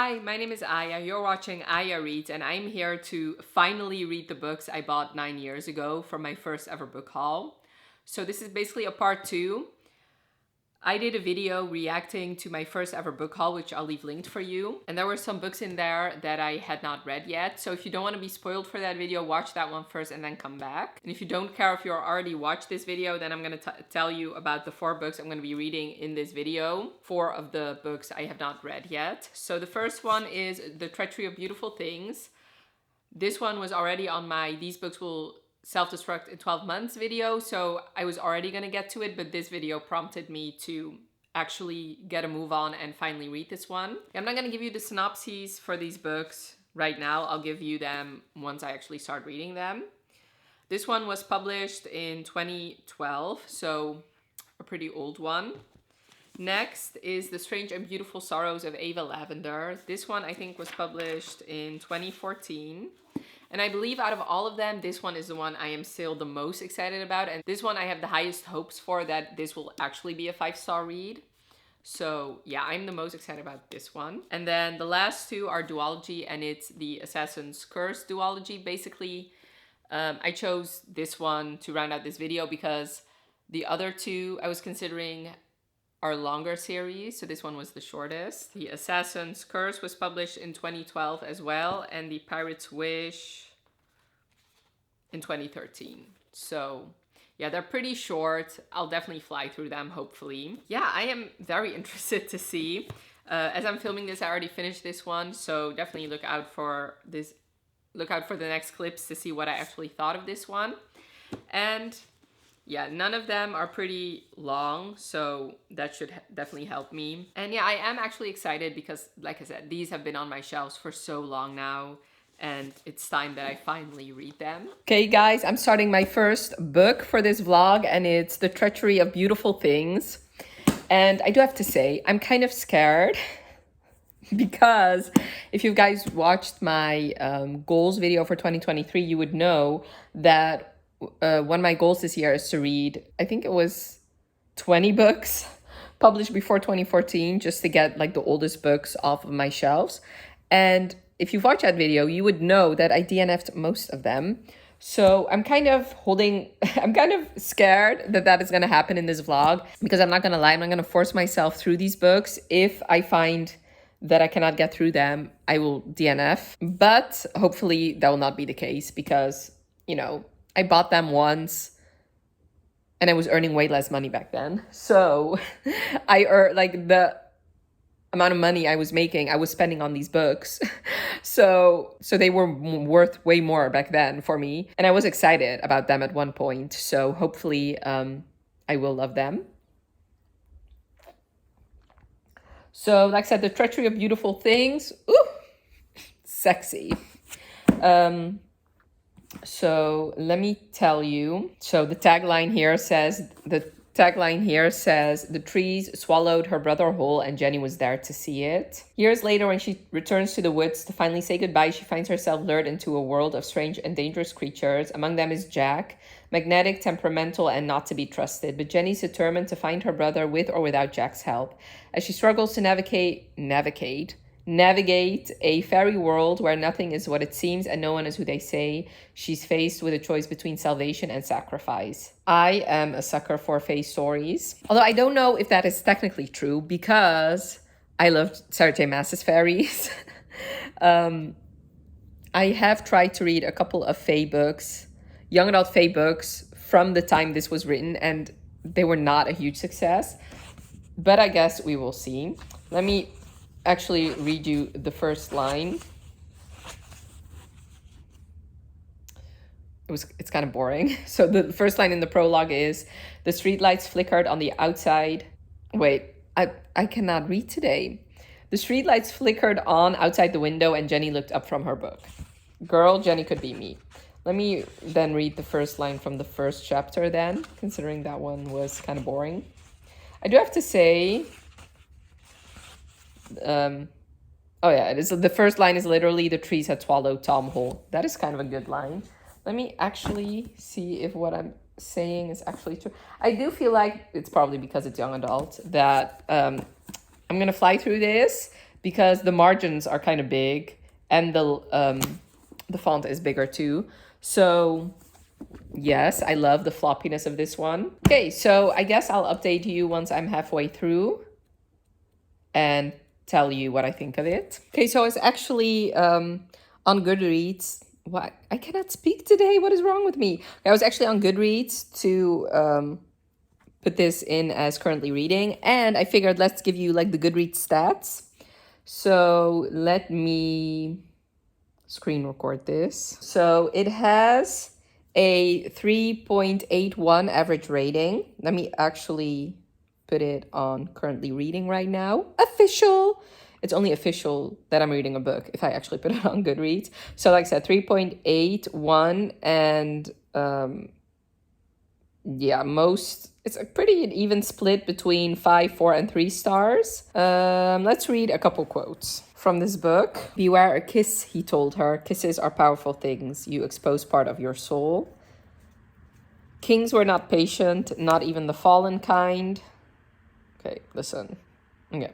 Hi, my name is Aya. You're watching Aya Reads, and I'm here to finally read the books I bought 9 years ago from my first ever book haul. So this is basically a part 2. I did a video reacting to my first ever book haul, which I'll leave linked for you. And there were some books in there that I had not read yet. So if you don't want to be spoiled for that video, watch that one first and then come back. And if you don't care if you already watched this video, then I'm going to tell you about the 4 books I'm going to be reading in this video. 4 of the books I have not read yet. So the first one is The Treachery of Beautiful Things. This one was already on my These Books Will Self-Destruct in 12 Months video, so I was already gonna get to it, but this video prompted me to actually get a move on and finally read this one. I'm not gonna give you the synopses for these books right now. I'll give you them once I actually start reading them. This one was published in 2012, so a pretty old one. Next is The Strange and Beautiful Sorrows of Ava Lavender. This one I think was published in 2014. And I believe out of all of them, this one is the one I am still the most excited about. And this one I have the highest hopes for that this will actually be a 5-star read. So yeah, I'm the most excited about this one. And then the last 2 are duology, and it's the Assassin's Curse duology. Basically, I chose this one to round out this video because the other 2 I was considering are longer series, so this one was the shortest. The Assassin's Curse was published in 2012 as well, and The Pirate's Wish in 2013. So yeah, they're pretty short. I'll definitely fly through them, hopefully. Yeah, I am very interested to see. As I'm filming this, I already finished this one, so definitely look out for this. Look out for the next clips to see what I actually thought of this one. And yeah, none of them are pretty long, so that should definitely help me. And yeah, I am actually excited because, like I said, these have been on my shelves for so long now, and it's time that I finally read them. Okay, guys, I'm starting my first book for this vlog, and it's The Treachery of Beautiful Things. And I do have to say, I'm kind of scared because if you guys watched my goals video for 2023, you would know that one of my goals this year is to read, I think it was 20 books published before 2014, just to get like the oldest books off of my shelves. And if you've watched that video, you would know that I DNF'd most of them. So I'm kind of I'm kind of scared that that is going to happen in this vlog, because I'm not going to lie, I'm not going to force myself through these books. If I find that I cannot get through them, I will DNF. But hopefully that will not be the case, because, you know, I bought them once and I was earning way less money back then. So like the amount of money I was making, I was spending on these books. So they were worth way more back then for me. And I was excited about them at one point. So hopefully I will love them. So like I said, The Treachery of Beautiful Things. Ooh, sexy. So let me tell you. So the tagline here says, the trees swallowed her brother whole and Jenny was there to see it. Years later, when she returns to the woods to finally say goodbye, she finds herself lured into a world of strange and dangerous creatures. Among them is Jack, magnetic, temperamental, and not to be trusted. But Jenny's determined to find her brother with or without Jack's help. As she struggles to navigate a fairy world where nothing is what it seems and no one is who they say, she's faced with a choice between salvation and sacrifice. I am a sucker for fae stories. Although I don't know if that is technically true, because I loved Sarah J. Maas's fairies. I have tried to read a couple of fae books, young adult fae books, from the time this was written, and they were not a huge success. But I guess we will see. Let me actually read you the first line. It's kind of boring. So the first line in the prologue is, the streetlights flickered on the outside. Wait, I cannot read today. The streetlights flickered on outside the window and Jenny looked up from her book. Girl, Jenny could be me. Let me then read the first line from the first chapter then, considering that one was kind of boring. I do have to say, oh yeah, it is. The first line is literally, the trees had swallowed Tom whole. That is kind of a good line. Let me actually see if what I'm saying is actually true. I do feel like it's probably because it's young adult that I'm gonna fly through this, because the margins are kind of big and the font is bigger too. So yes, I love the floppiness of this one. Okay, so I guess I'll update you once I'm halfway through and tell you what I think of it. Okay, so it's actually on Goodreads. What? I cannot speak today. What is wrong with me? I was actually on Goodreads to put this in as currently reading, and I figured let's give you like the Goodreads stats. So let me screen record this. So it has a 3.81 average rating. Let me actually put it on currently reading right now. Official. It's only official that I'm reading a book if I actually put it on Goodreads. So like I said, 3.81 and yeah, it's a pretty even split between 5, 4, and 3 stars. Let's read a couple quotes from this book. Beware a kiss, he told her. Kisses are powerful things. You expose part of your soul. Kings were not patient, not even the fallen kind. Okay, listen. Okay.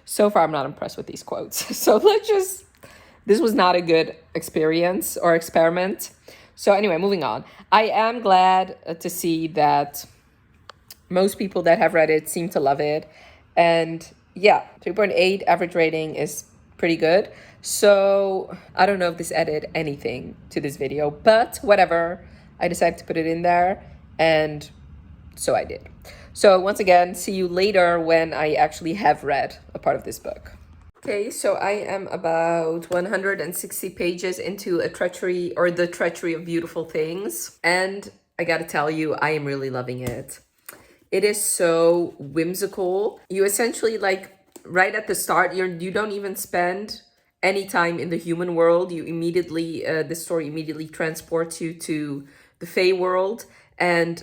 So far, I'm not impressed with these quotes. So this was not a good experience or experiment. So anyway, moving on. I am glad to see that most people that have read it seem to love it. And yeah, 3.8 average rating is pretty good. So I don't know if this added anything to this video, but whatever. I decided to put it in there, and so I did. So once again, see you later when I actually have read a part of this book. Okay, so I am about 160 pages into the Treachery of Beautiful Things. And I gotta tell you, I am really loving it. It is so whimsical. You essentially, like, right at the start, you don't even spend any time in the human world. You immediately, the story immediately transports you to the Fae world. And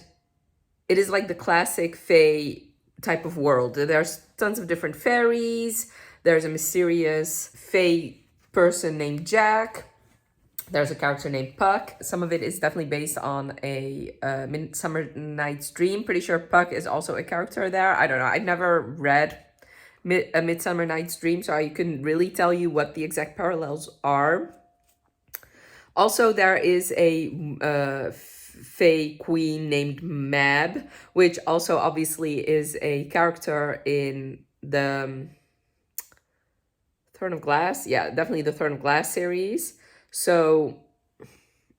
it is like the classic Fae type of world. There's tons of different fairies. There's a mysterious Fae person named Jack. There's a character named Puck. Some of it is definitely based on a Midsummer Night's Dream. Pretty sure Puck is also a character there. I don't know. I've never read a Midsummer Night's Dream, so I couldn't really tell you what the exact parallels are. Also, there is a Fae queen named Mab, which also obviously is a character in the Throne of Glass. Yeah, definitely the Throne of Glass series. So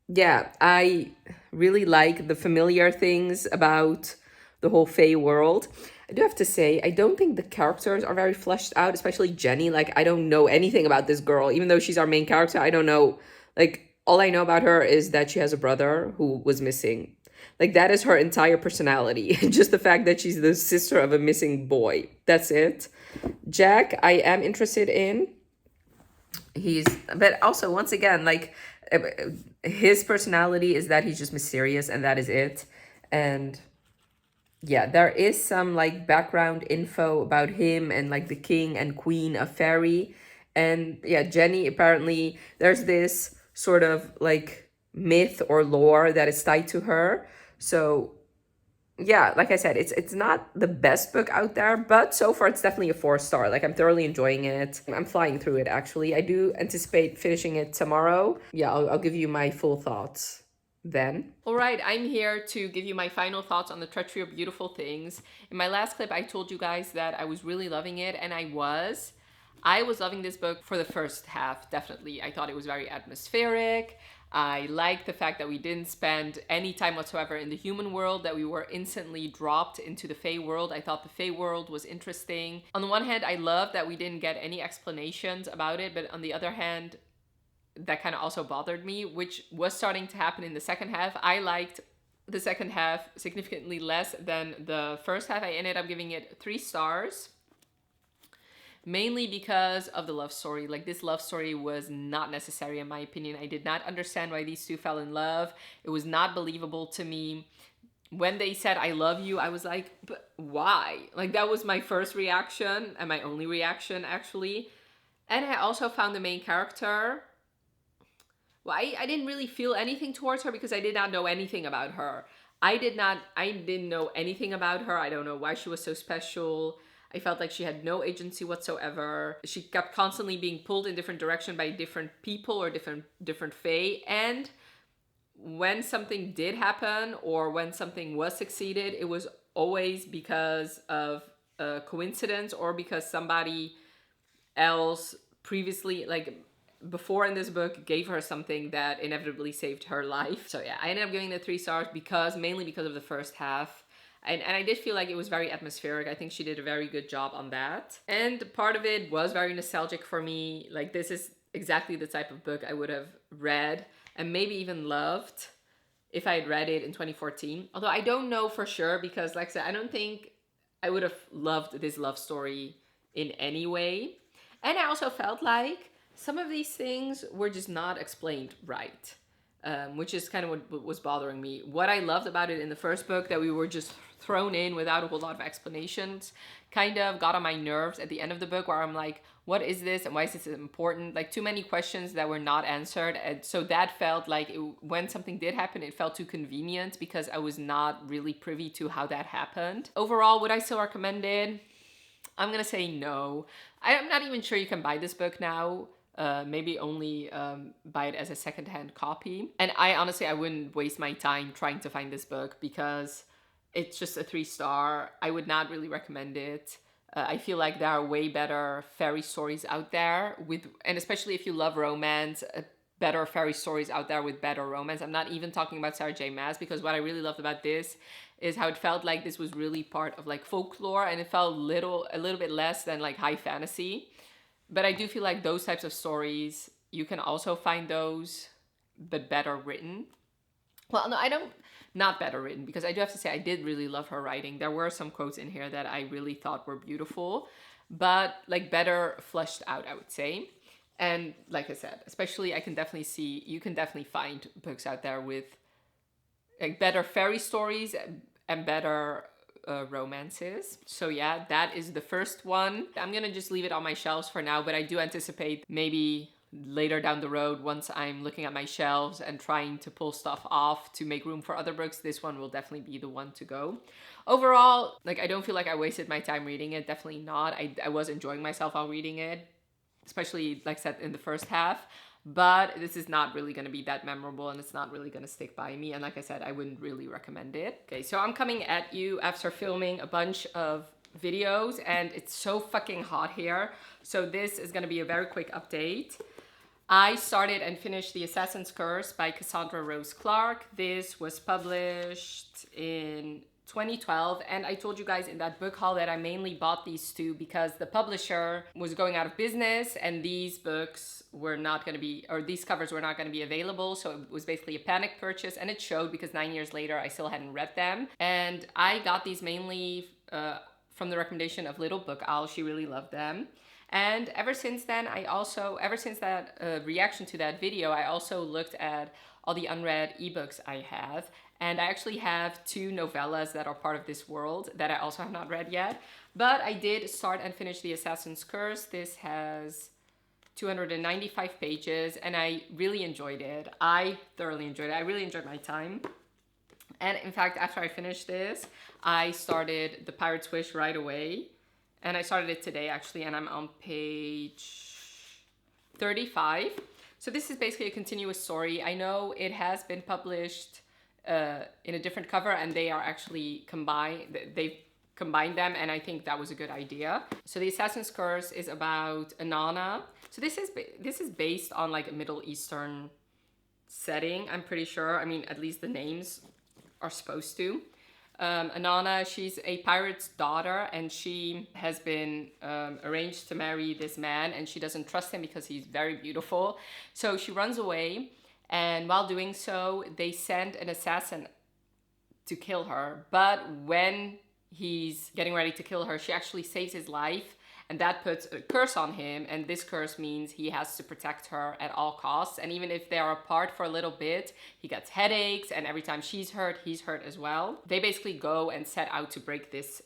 yeah, I really like the familiar things about the whole Fae world. I do have to say, I don't think the characters are very fleshed out, especially Jenny. Like, I don't know anything about this girl. Even though she's our main character, I don't know. Like, all I know about her is that she has a brother who was missing. Like, that is her entire personality. Just the fact that she's the sister of a missing boy. That's it. Jack, I am interested in. But also, once again, like, his personality is that he's just mysterious and that is it. And yeah, there is some like background info about him and like the king and queen of fairy. And yeah, Jenny, apparently there's this sort of like myth or lore that is tied to her. So yeah, like I said, it's not the best book out there, but so far it's definitely a 4-star. Like, I'm thoroughly enjoying it. I'm flying through it, actually. I do anticipate finishing it tomorrow. Yeah, I'll give you my full thoughts then. All right, I'm here to give you my final thoughts on the Treachery of Beautiful Things. In my last clip, I told you guys that I was really loving it, and I was. I was loving this book for the first half, definitely. I thought it was very atmospheric. I liked the fact that we didn't spend any time whatsoever in the human world, that we were instantly dropped into the Fae world. I thought the Fae world was interesting. On the one hand, I loved that we didn't get any explanations about it, but on the other hand, that kind of also bothered me, which was starting to happen in the second half. I liked the second half significantly less than the first half. I ended up giving it 3 stars. Mainly because of the love story. Like, this love story was not necessary in my opinion. I did not understand why these two fell in love. It was not believable to me. When they said, "I love you," I was like, but why? Like, that was my first reaction and my only reaction, actually. And I also found the main character, well, I didn't really feel anything towards her because I did not know anything about her. I didn't know anything about her. I don't know why she was so special. I felt like she had no agency whatsoever. She kept constantly being pulled in different direction by different people or different fae. And when something did happen or when something was succeeded, it was always because of a coincidence or because somebody else previously, like before in this book, gave her something that inevitably saved her life. So yeah, I ended up giving it 3 stars mainly because of the first half. And I did feel like it was very atmospheric. I think she did a very good job on that. And part of it was very nostalgic for me. Like, this is exactly the type of book I would have read and maybe even loved if I had read it in 2014. Although I don't know for sure because, like I said, I don't think I would have loved this love story in any way. And I also felt like some of these things were just not explained right. Which is kind of what was bothering me. What I loved about it in the first book, that we were just thrown in without a whole lot of explanations, kind of got on my nerves at the end of the book, where I'm like, what is this and why is this important? Like, too many questions that were not answered. And so that felt like when something did happen, it felt too convenient because I was not really privy to how that happened. Overall, would I still recommend it? I'm gonna say no. I'm not even sure you can buy this book now. Maybe only buy it as a secondhand copy. And I wouldn't waste my time trying to find this book because it's just a 3 star. I would not really recommend it. I feel like there are way better fairy stories out there and especially if you love romance, better fairy stories out there with better romance. I'm not even talking about Sarah J Maas, because what I really loved about this is how it felt like this was really part of like folklore, and it felt a little bit less than like high fantasy. But I do feel like those types of stories, you can also find those, but better written. Well, no, I don't, not better written, because I do have to say I did really love her writing. There were some quotes in here that I really thought were beautiful, but like better fleshed out, I would say. And like I said, especially you can definitely find books out there with like better fairy stories and better romances. So yeah, that is the first one. I'm gonna just leave it on my shelves for now, but I do anticipate maybe later down the road, once I'm looking at my shelves and trying to pull stuff off to make room for other books, this one will definitely be the one to go. Overall, like, I don't feel like I wasted my time reading it. Definitely not. I was enjoying myself while reading it, especially like I said in the first half. But this is not really going to be that memorable, and it's not really going to stick by me. And like I said, I wouldn't really recommend it. Okay, so I'm coming at you after filming a bunch of videos, and it's so fucking hot here. So this is going to be a very quick update. I started and finished The Assassin's Curse by Cassandra Rose Clarke. This was published in 2012, and I told you guys in that book haul that I mainly bought these two because the publisher was going out of business and these books were not going to be, or these covers were not going to be available, so it was basically a panic purchase, and it showed because 9 years later I still hadn't read them. And I got these mainly from the recommendation of Little Book Owl. She really loved them. And ever since then, ever since that reaction to that video, I also looked at all the unread ebooks I have. And I actually have 2 novellas that are part of this world that I also have not read yet. But I did start and finish The Assassin's Curse. This has 295 pages, and I really enjoyed it. I thoroughly enjoyed it. I really enjoyed my time. And in fact, after I finished this, I started The Pirate's Wish right away. And I started it today, actually, and I'm on page 35. So this is basically a continuous story. I know it has been published in a different cover, and they are actually combined. They've combined them, and I think that was a good idea. So The Assassin's Curse is about Inanna. So this is based on like a Middle Eastern setting, I'm pretty sure. I mean, at least the names are supposed to. Inanna, she's a pirate's daughter, and she has been arranged to marry this man, and she doesn't trust him because he's very beautiful. So she runs away, and while doing so, they send an assassin to kill her. But when he's getting ready to kill her, she actually saves his life, and that puts a curse on him, and this curse means he has to protect her at all costs. And even if they are apart for a little bit, he gets headaches, and every time she's hurt, he's hurt as well. They basically go and set out to break this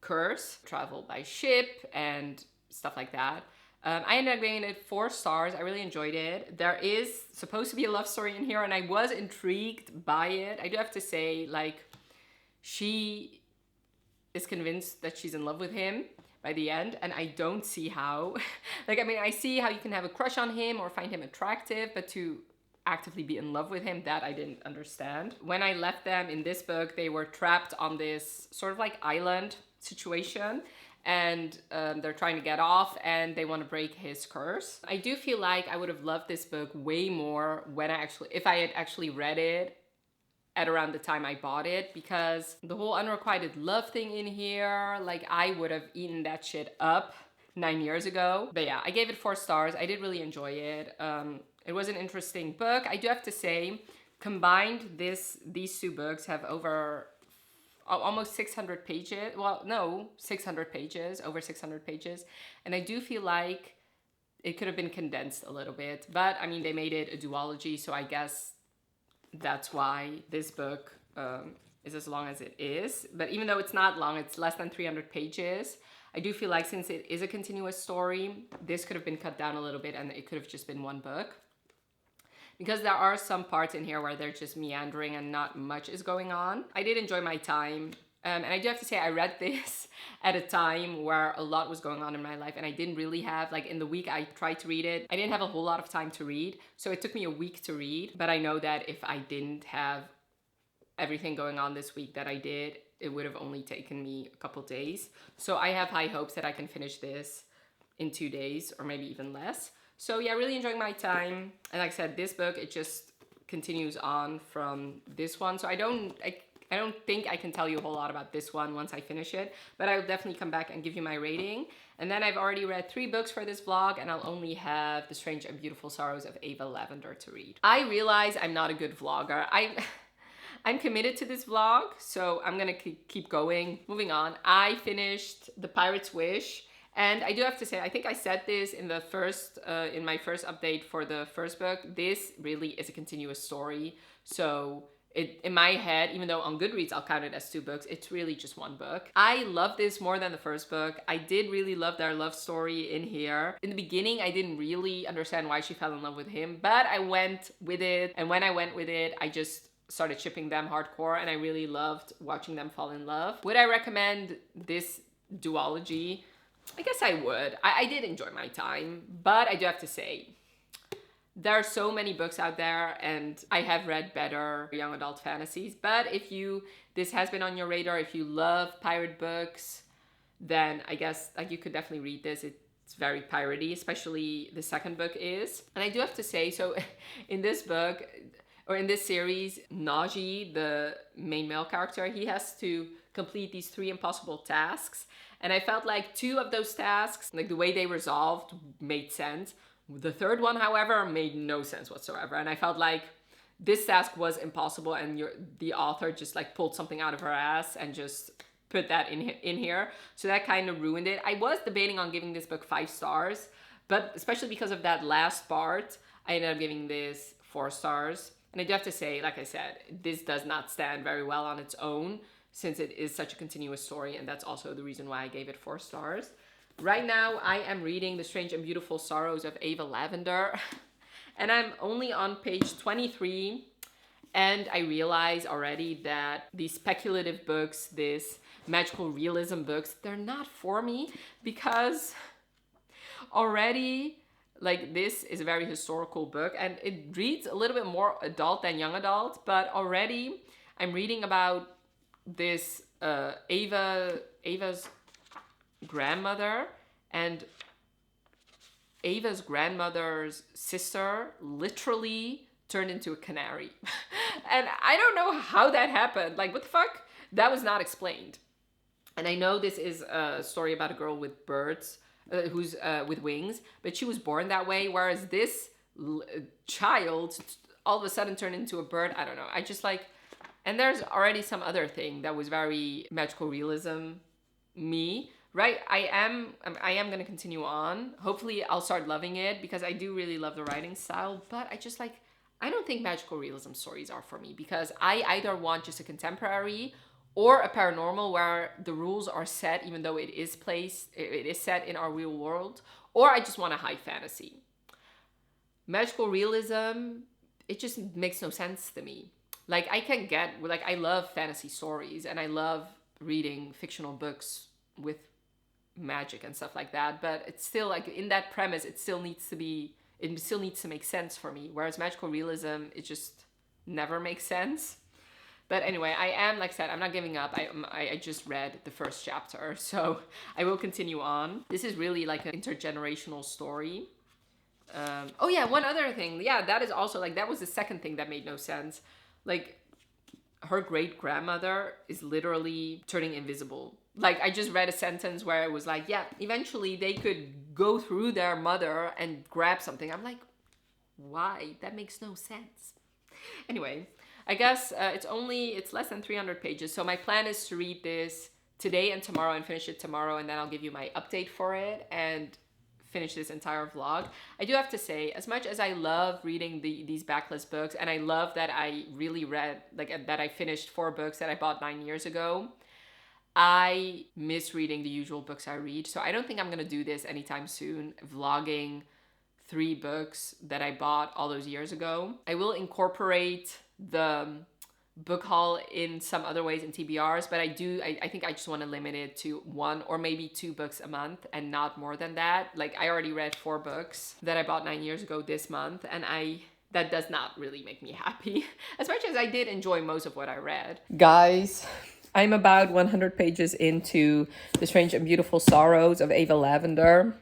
curse, travel by ship and stuff like that. I ended up giving it 4 stars. I really enjoyed it. There is supposed to be a love story in here, and I was intrigued by it. I do have to say, like, she is convinced that she's in love with him, by the end, and I don't see how. Like, I mean, I see how you can have a crush on him or find him attractive, but to actively be in love with him, that I didn't understand. When I left them in this book, they were trapped on this sort of like island situation, and they're trying to get off, and they want to break his curse. I do feel like I would have loved this book way more if I had actually read it at around the time I bought it, because the whole unrequited love thing in here, like, I would have eaten that shit up 9 years ago. But yeah, I gave it 4 stars. I did really enjoy it. It was an interesting book. I do have to say, combined, these 2 books have over almost 600 pages. Well, no, 600 pages, over 600 pages. And I do feel like it could have been condensed a little bit. But I mean, they made it a duology, so I guess that's why this book is as long as it is. But even though it's not long, it's less than 300 pages. I do feel like since it is a continuous story, this could have been cut down a little bit and it could have just been one book. Because there are some parts in here where they're just meandering and not much is going on. I did enjoy my time. And I do have to say, I read this at a time where a lot was going on in my life, and I didn't really have, like, in the week I tried to read it, I didn't have a whole lot of time to read. So it took me a week to read. But I know that if I didn't have everything going on this week that I did, it would have only taken me a couple days. So I have high hopes that I can finish this in 2 days or maybe even less. So yeah, really enjoying my time. And like I said, this book, it just continues on from this one. So I don't think I can tell you a whole lot about this one once I finish it, but I'll definitely come back and give you my rating. And then I've already read 3 books for this vlog, and I'll only have The Strange and Beautiful Sorrows of Ava Lavender to read. I realize I'm not a good vlogger. I'm committed to this vlog, so I'm gonna keep going. Moving on, I finished The Pirate's Wish. And I do have to say, I think I said this in the in my first update for the first book, this really is a continuous story. So in my head, even though on Goodreads I'll count it as 2 books, it's really just 1 book. I love this more than the first book. I did really love their love story in here. In the beginning, I didn't really understand why she fell in love with him, but I went with it. And when I went with it, I just started shipping them hardcore, and I really loved watching them fall in love. Would I recommend this duology? I guess I would. I did enjoy my time, but I do have to say, there are so many books out there, and I have read better young adult fantasies. But if this has been on your radar, if you love pirate books, then I guess like you could definitely read this. It's very piratey, especially the second book is. And I do have to say, so in this book, or in this series, Najee, the main male character, he has to complete these 3 impossible tasks. And I felt like 2 of those tasks, like the way they resolved, made sense. The third one, however, made no sense whatsoever. And I felt like this task was impossible, and the author just like pulled something out of her ass and just put that in here. So that kind of ruined it. I was debating on giving this book 5 stars, but especially because of that last part, I ended up giving this 4 stars. And I do have to say, like I said, this does not stand very well on its own, since it is such a continuous story, and that's also the reason why I gave it 4 stars. Right now, I am reading The Strange and Beautiful Sorrows of Ava Lavender, and I'm only on page 23, and I realize already that these speculative books, these magical realism books, they're not for me, because already, like, this is a very historical book, and it reads a little bit more adult than young adult, but already I'm reading about this Ava's grandmother, and Ava's grandmother's sister literally turned into a canary. And I don't know how that happened. Like, what the fuck? That was not explained. And I know this is a story about a girl with birds, who's with wings, but she was born that way, whereas this child all of a sudden turned into a bird. I don't know. I just like... And there's already some other thing that was very magical realism me, right? I am going to continue on. Hopefully I'll start loving it, because I do really love the writing style, but I don't think magical realism stories are for me, because I either want just a contemporary or a paranormal where the rules are set, even though it is set in our real world, or I just want a high fantasy. Magical realism, it just makes no sense to me. Like, I love fantasy stories, and I love reading fictional books with magic and stuff like that, but it's still like in that premise, it still needs to make sense for me. Whereas magical realism, it just never makes sense. But anyway, I am, like I said, I'm not giving up. I just read the first chapter, so I will continue on. This is really like an intergenerational story. Oh yeah, one other thing. Yeah, that is also like, that was the second thing that made no sense. Like, her great grandmother is literally turning invisible. Like, I just read a sentence where it was like, yeah, eventually they could go through their mother and grab something. I'm like, why? That makes no sense. Anyway, I guess it's less than 300 pages. So my plan is to read this today and tomorrow and finish it tomorrow. And then I'll give you my update for it and finish this entire vlog. I do have to say, as much as I love reading these backlist books, and I love that I really read, like that I finished 4 books that I bought 9 years ago, I miss reading the usual books I read. So I don't think I'm gonna do this anytime soon, vlogging 3 books that I bought all those years ago. I will incorporate the book haul in some other ways in TBRs, but I think I just want to limit it to 1 or maybe 2 books a month and not more than that. Like, I already read 4 books that I bought 9 years ago this month, and that does not really make me happy, as much as I did enjoy most of what I read. Guys, I'm about 100 pages into The Strange and Beautiful Sorrows of Ava Lavender,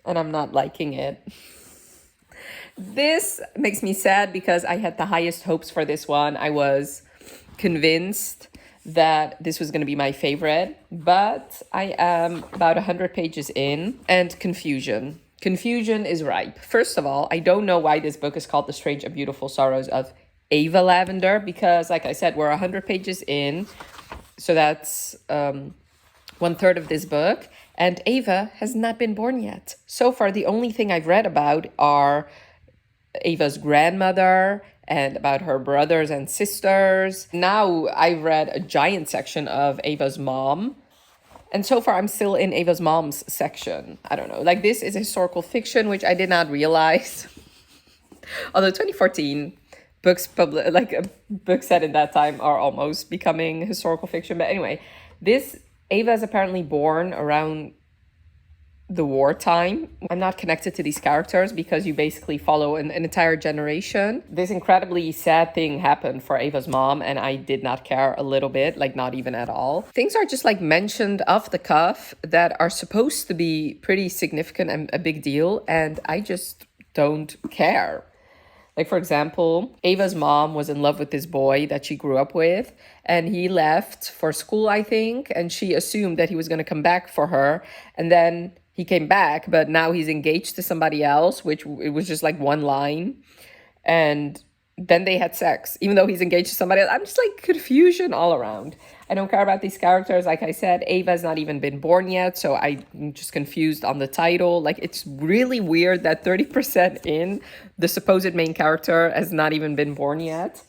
and I'm not liking it. This makes me sad because I had the highest hopes for this one. I was convinced that this was going to be my favorite, but I am about 100 pages in, and confusion is ripe. First of all, I don't know why this book is called The Strange and Beautiful Sorrows of Ava Lavender, because like I said, we're 100 pages in, so that's 1/3 of this book, and Ava has not been born yet. So far, the only thing I've read about are Ava's grandmother and about her brothers and sisters. Now I've read a giant section of Ava's mom. And so far I'm still in Ava's mom's section. I don't know. Like, this is historical fiction, which I did not realize. Although 2014 books set in that time are almost becoming historical fiction. But anyway, Ava is apparently born around the wartime. I'm not connected to these characters because you basically follow an entire generation. This incredibly sad thing happened for Ava's mom, and I did not care a little bit, like not even at all. Things are just like mentioned off the cuff that are supposed to be pretty significant and a big deal, and I just don't care. Like, for example, Ava's mom was in love with this boy that she grew up with, and he left for school, I think, and she assumed that he was going to come back for her, and then he came back, but now he's engaged to somebody else, which it was just like one line. And then they had sex, even though he's engaged to somebody else. I'm just like, confusion all around. I don't care about these characters. Like I said, Ava's not even been born yet, so I'm just confused on the title. Like, it's really weird that 30% in, the supposed main character has not even been born yet.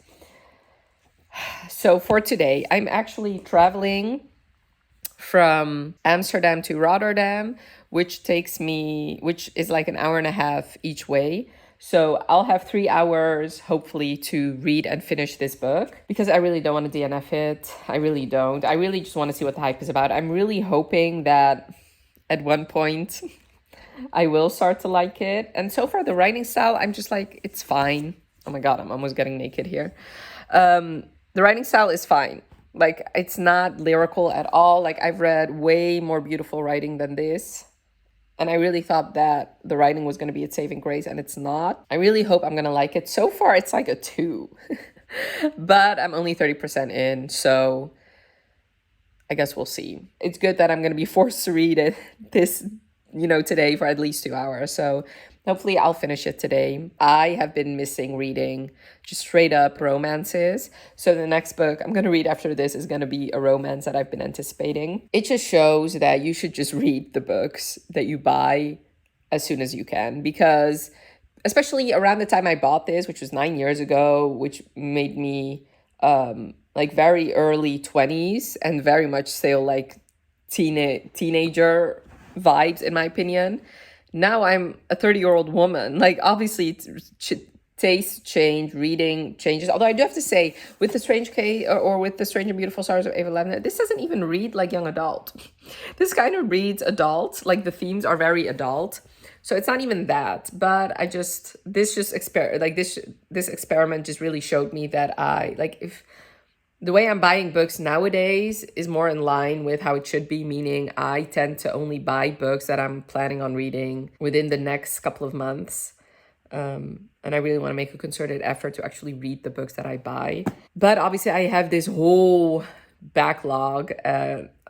So for today, I'm actually traveling from Amsterdam to Rotterdam, which is like an hour and a half each way. So I'll have 3 hours, hopefully, to read and finish this book, because I really don't want to DNF it. I really don't. I really just want to see what the hype is about. I'm really hoping that at one point I will start to like it. And so far, the writing style, I'm just like, it's fine. Oh my God, I'm almost getting naked here. The writing style is fine. Like, it's not lyrical at all. Like, I've read way more beautiful writing than this. And I really thought that the writing was going to be its saving grace, and it's not. I really hope I'm going to like it. So far, it's like a 2. But I'm only 30% in, so I guess we'll see. It's good that I'm going to be forced to read it today for at least 2 hours. So hopefully I'll finish it today. I have been missing reading just straight up romances. So the next book I'm going to read after this is going to be a romance that I've been anticipating. It just shows that you should just read the books that you buy as soon as you can, because especially around the time I bought this, which was 9 years ago, which made me like very early 20s and very much still like teenager vibes, in my opinion. Now I'm a 30-year-old woman. Like, obviously, taste change, reading changes. Although I do have to say, with the Strange Case or with the Strange and Beautiful Sorrows of Ava Lavender, this doesn't even read like young adult. This kind of reads adult. Like the themes are very adult, so it's not even that. But this experiment just really showed me that if the way I'm buying books nowadays is more in line with how it should be, meaning I tend to only buy books that I'm planning on reading within the next couple of months. And I really want to make a concerted effort to actually read the books that I buy. But obviously I have this whole backlog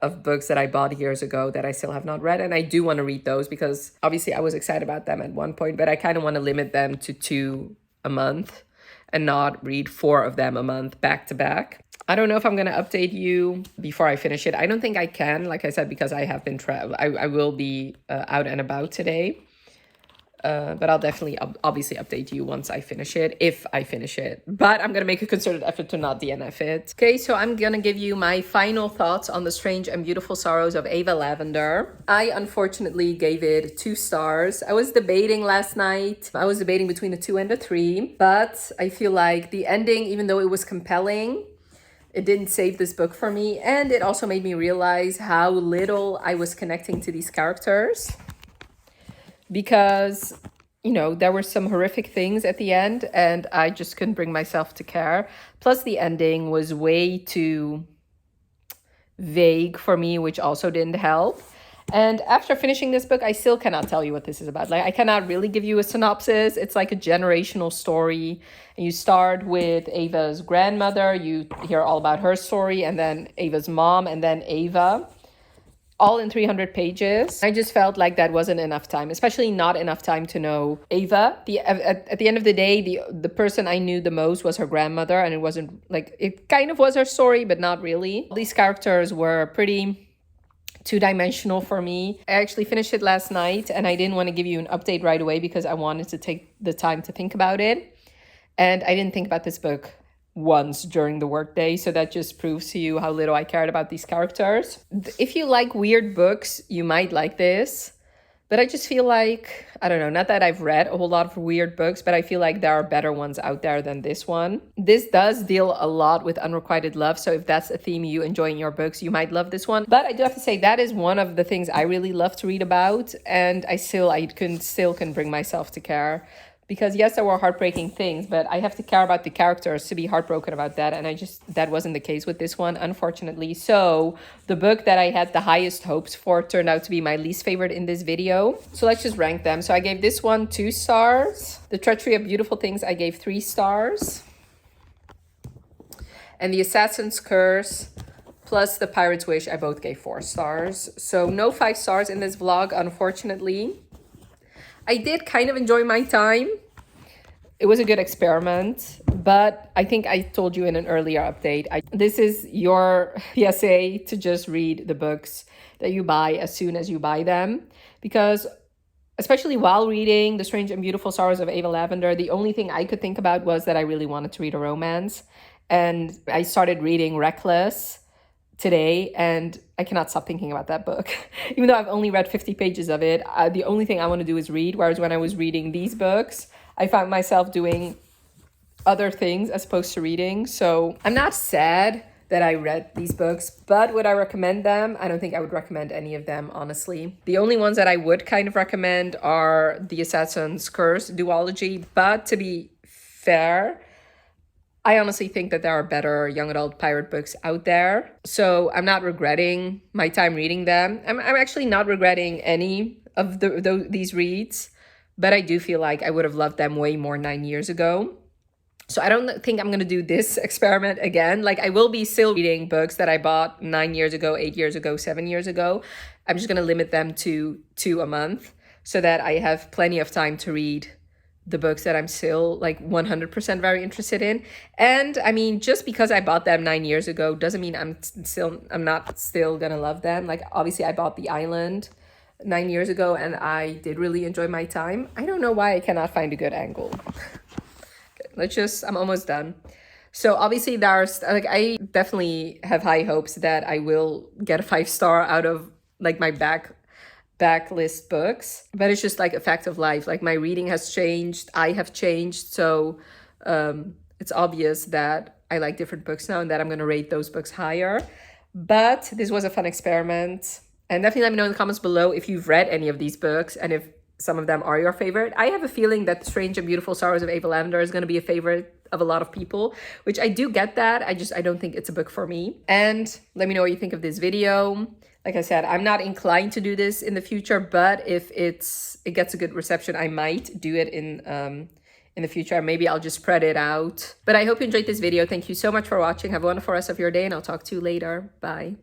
of books that I bought years ago that I still have not read. And I do want to read those because obviously I was excited about them at one point, but I kind of want to limit them to 2 a month and not read 4 of them a month back to back. I don't know if I'm going to update you before I finish it. I don't think I can, like I said, because I have been I will be out and about today. But I'll definitely obviously update you once I finish it, if I finish it. But I'm going to make a concerted effort to not DNF it. Okay, so I'm going to give you my final thoughts on The Strange and Beautiful Sorrows of Ava Lavender. I unfortunately gave it 2 stars. I was debating last night. I was debating between a 2 and a 3. But I feel like the ending, even though it was compelling, it didn't save this book for me. And it also made me realize how little I was connecting to these characters. Because, there were some horrific things at the end and I just couldn't bring myself to care. Plus the ending was way too vague for me, which also didn't help. And after finishing this book, I still cannot tell you what this is about. Like, I cannot really give you a synopsis. It's like a generational story. And you start with Ava's grandmother. You hear all about her story, and then Ava's mom, and then Ava. All in 300 pages. I just felt like that wasn't enough time, especially not enough time to know Ava. At the end of the day, the person I knew the most was her grandmother, and it wasn't like, it kind of was her story, but not really. These characters were pretty two-dimensional for me. I actually finished it last night and I didn't want to give you an update right away because I wanted to take the time to think about it. And I didn't think about this book once during the workday, so that just proves to you how little I cared about these characters. If you like weird books, you might like this. But I just feel like, I don't know, not that I've read a whole lot of weird books, but I feel like there are better ones out there than this one. This does deal a lot with unrequited love, so if that's a theme you enjoy in your books, you might love this one. But I do have to say, that is one of the things I really love to read about, and I couldn't bring myself to care. Because yes, there were heartbreaking things, but I have to care about the characters to be heartbroken about that. And that wasn't the case with this one, unfortunately. So the book that I had the highest hopes for turned out to be my least favorite in this video. So let's just rank them. So I gave this one 2 stars. The Treachery of Beautiful Things, I gave 3 stars. And The Assassin's Curse plus The Pirate's Wish, I both gave 4 stars. So no 5 stars in this vlog, unfortunately. I did kind of enjoy my time. It was a good experiment, but I think I told you in an earlier update, this is your PSA to just read the books that you buy as soon as you buy them. Because especially while reading The Strange and Beautiful Sorrows of Ava Lavender, the only thing I could think about was that I really wanted to read a romance. And I started reading Reckless today, and I cannot stop thinking about that book. Even though I've only read 50 pages of it, the only thing I want to do is read. Whereas when I was reading these books, I found myself doing other things as opposed to reading. So I'm not sad that I read these books, but would I recommend them? I don't think I would recommend any of them, honestly. The only ones that I would kind of recommend are The Assassin's Curse duology, but to be fair, I honestly think that there are better young adult pirate books out there. So I'm not regretting my time reading them. I'm actually not regretting any of these reads, but I do feel like I would have loved them way more 9 years ago. So I don't think I'm going to do this experiment again. Like, I will be still reading books that I bought 9 years ago, 8 years ago, 7 years ago. I'm just going to limit them to 2 a month so that I have plenty of time to read the books that I'm still like 100% very interested in. And I mean, just because I bought them 9 years ago doesn't mean I'm not still gonna love them. Like, obviously I bought The Island 9 years ago and I did really enjoy my time. I don't know why I cannot find a good angle. Okay, I'm almost done. So obviously I definitely have high hopes that I will get a 5-star out of like my backlist books, but it's just like a fact of life. Like my reading has changed, I have changed, so it's obvious that I like different books now and that I'm going to rate those books higher. But this was a fun experiment, and definitely let me know in the comments below if you've read any of these books and if some of them are your favorite. I have a feeling that The Strange and Beautiful Sorrows of Ava Lavender is going to be a favorite of a lot of people, which I do get that. I don't think it's a book for me. And let me know what you think of this video. Like I said, I'm not inclined to do this in the future, but if it gets a good reception, I might do it in the future. Maybe I'll just spread it out. But I hope you enjoyed this video. Thank you so much for watching. Have a wonderful rest of your day, and I'll talk to you later. Bye.